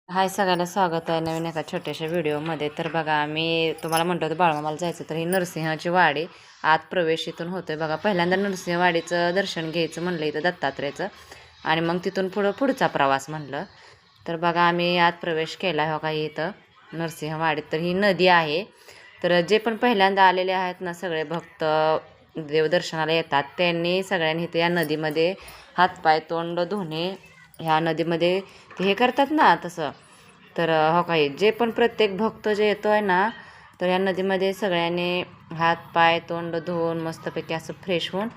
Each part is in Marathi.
हाय सगळ्यांना स्वागत आहे नवीन एका छोट्याशा व्हिडिओमध्ये. तर बघा आम्ही तुम्हाला म्हणतो होतो बाळमामाला जायचं, तर ही नरसिंहाची वाडी आत प्रवेश इथून होतोय बघा. पहिल्यांदा नरसिंहवाडीचं दर्शन घ्यायचं म्हणलं इथं दत्तात्रेयचं, आणि मग तिथून पुढचा प्रवास म्हणलं. तर बघा आम्ही आत प्रवेश केला हो काही इथं नरसिंहवाडीत. तर ही नदी आहे. तर जे पण पहिल्यांदा आलेले आहेत ना सगळे भक्त देवदर्शनाला येतात, त्यांनी सगळ्यांनी इथे या नदीमध्ये हातपाय तोंड धुणे, ह्या नदीमध्ये हे करतात ना तसं. तर हो काही जे पण प्रत्येक भक्त जे येतो आहे ना, तर या नदीमध्ये सगळ्यांनी हात पाय तोंड धुवून मस्तपैकी असं फ्रेश होऊन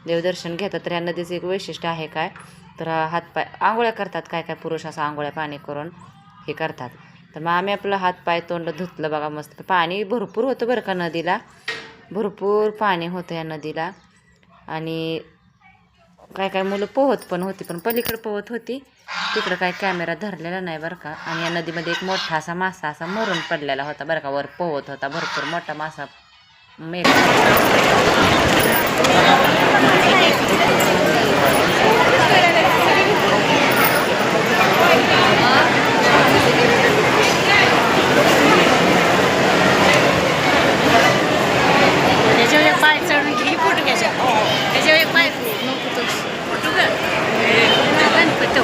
देवदर्शन घेतात. तर या नदीचं एक वैशिष्ट्य आहे काय, तर हातपाय आंघोळ्या करतात, काय काय पुरुष असं आंघोळ्या पाणी करून हे करतात. तर मग आम्ही आपलं हातपाय तोंड धुतलं बघा. मस्त पाणी भरपूर होतं बरं का नदीला, भरपूर पाणी होतं या नदीला. आणि काय काय मुलं पोहत पण होती, पण पलीकडे पोहत होती, तिकडं काय कॅमेरा धरलेला नाही बरं का. आणि या नदीमध्ये एक मोठा असा मासा असा मरून पडलेला होता बरं का, वर पोहत होता भरपूर मोठा मासा. मेघ त्याच्यावर एक पाय चढून घे फोटो घ्यायचा. त्याच्यावर एक पाय नको तो फोटो गणपती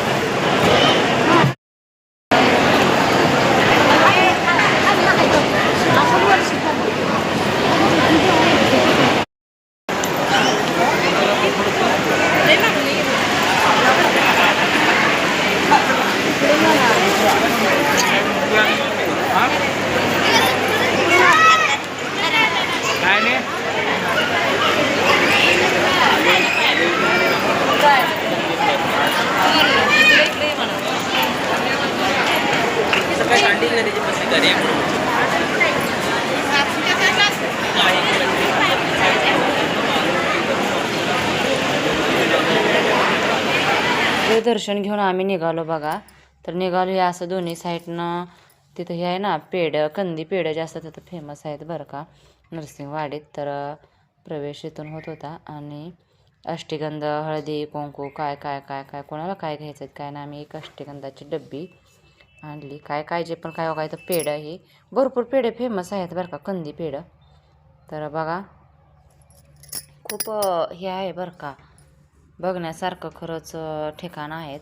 दर्शन घेऊन आम्ही निघालो बघा. तर निघालो हे असं दोन्ही साईडनं. तिथं हे आहे ना पेढं, कंदी पेढं जास्त तिथं फेमस आहेत बरं का नरसिंहवाडीत. तर प्रवेश इथून होत होता. आणि अष्टगंध हळदी कुंकू काय काय काय काय कोणाला काय घ्यायचं काय ना, आम्ही एक अष्टगंधाची डब्बी आणली. काय काय जे पण काय काय तर पेढं, ही भरपूर पेढे फेमस आहेत बरं का, कंदी पेढं. तर बघा खूप हे आहे बरं का, बघण्यासारखं खरंच ठिकाण आहेत.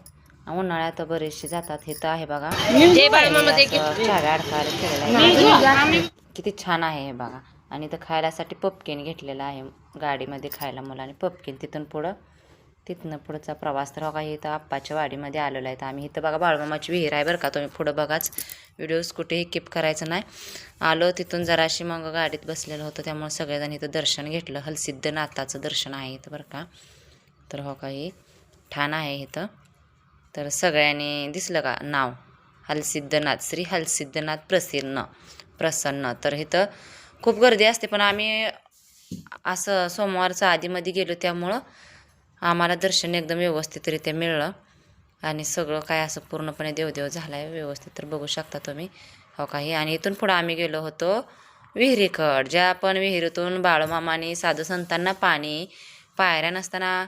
उन्हाळ्यात बरेचसे जातात. हे तर आहे बघा चाव्या अडकायला केलेला आहे, किती छान आहे हे बघा. आणि इथं खायलासाठी पपकिन घेतलेला आहे गाडीमध्ये खायला मुलांनी पपकिन. तिथनं पुढचा प्रवास. तर बघा इथं आप्पाच्या वाडीमध्ये आलेलो आहे. तर आम्ही इथं बघा बाळमामाची विहीर आहे बरं का, तुम्ही पुढं बघाच, व्हिडिओज कुठेही कीप करायचं नाही. आलो तिथून जराशी मग गाडीत बसलेलं होतं, त्यामुळे सगळेजण इथं दर्शन घेतलं. हलसिद्धनाथाचं दर्शन आहे इथं बरं का. तर हो काही ठाण आहे इथं. तर सगळ्यांनी दिसलं का नाव, हलसिद्धनाथ, श्री हलसिद्धनाथ प्रसन्न. तर इथं खूप गर्दी असते, पण आम्ही असं सोमवारचं आधीमध्ये गेलो, त्यामुळं आम्हाला दर्शन एकदम व्यवस्थितरित्या मिळलं. आणि सगळं काय असं पूर्णपणे देवदेव झाला आहे व्यवस्थित. तर बघू शकता तुम्ही हो काही. आणि इथून पुढं आम्ही गेलो होतो विहिरीकड, ज्या पण विहिरीतून बाळूमामाने साधू संतांना पायऱ्या नसताना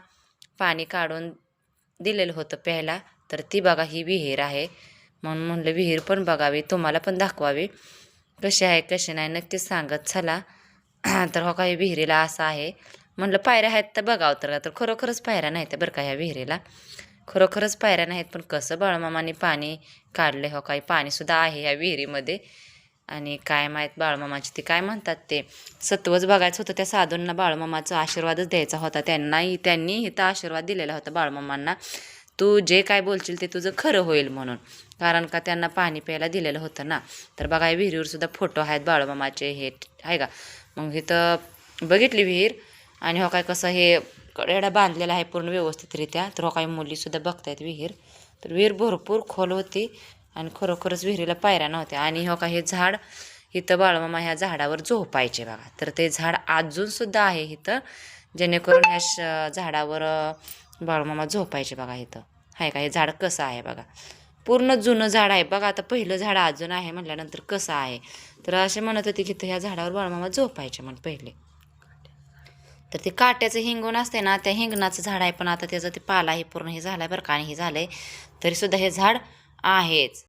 पाणी काढून दिलेलं होतं प्यायला. तर ती बघा ही विहीर आहे. म्हणून म्हणलं विहीर पण बघावी, तुम्हाला पण दाखवावी कशी आहे कशी नाही, नक्कीच सांगत चला. तर हो काही विहिरीला असं आहे, म्हणलं पायऱ्या आहेत तर बघावं. तर खरोखरच पायऱ्या नाहीत बरं का ह्या विहिरीला, खरोखरच पायऱ्या नाहीत. पण कसं बाळूमामाने पाणी काढले हो काही, पाणीसुद्धा आहे ह्या विहिरीमध्ये. आणि काय माहीत बाळूमामाची ती काय म्हणतात ते सत्वच बघायचं होतं त्या साधूंना. बाळूमामाचा आशीर्वादच द्यायचा होता त्यांनी इथं आशीर्वाद दिलेला होता बाळूमामांना, तू जे काय बोलशील ते तुझं खरं होईल म्हणून, कारण का त्यांना पाणी प्यायला दिलेलं होतं ना. तर बघा विहिरीवर सुद्धा फोटो आहेत बाळूमामाचे, हे आहे का. मग इथं बघितली विहीर. आणि हो काय कसं हे कडेडा बांधलेला आहे पूर्ण व्यवस्थितरित्या. तर हो काही मुलीसुद्धा बघतायत विहीर. तर विहीर भरपूर खोल होती आणि खरोखरच विहिरीला पायऱ्या नव्हत्या. आणि हो का हे झाड इथं बाळूमामा ह्या झाडावर झोपायचे बघा. तर ते झाड अजूनसुद्धा आहे इथं, जेणेकरून ह्या झाडावर बाळूमामा झोपायचे बघा. इथं आहे का हे झाड कसं आहे बघा, पूर्ण जुनं झाड आहे बघा. आता पहिलं झाड अजून आहे म्हटल्यानंतर कसं आहे. तर असे म्हणत होते की ह्या झाडावर बाळूमामा झोपायचे म्हण पहिले. तर ते काट्याचं हिंगून असते ना, त्या हिंगणाचं झाड आहे, पण आता त्याचं ते पाला हे पूर्ण हे झालं आहे बरं का. आणि हे झालं आहे तरीसुद्धा हे झाड आहेच.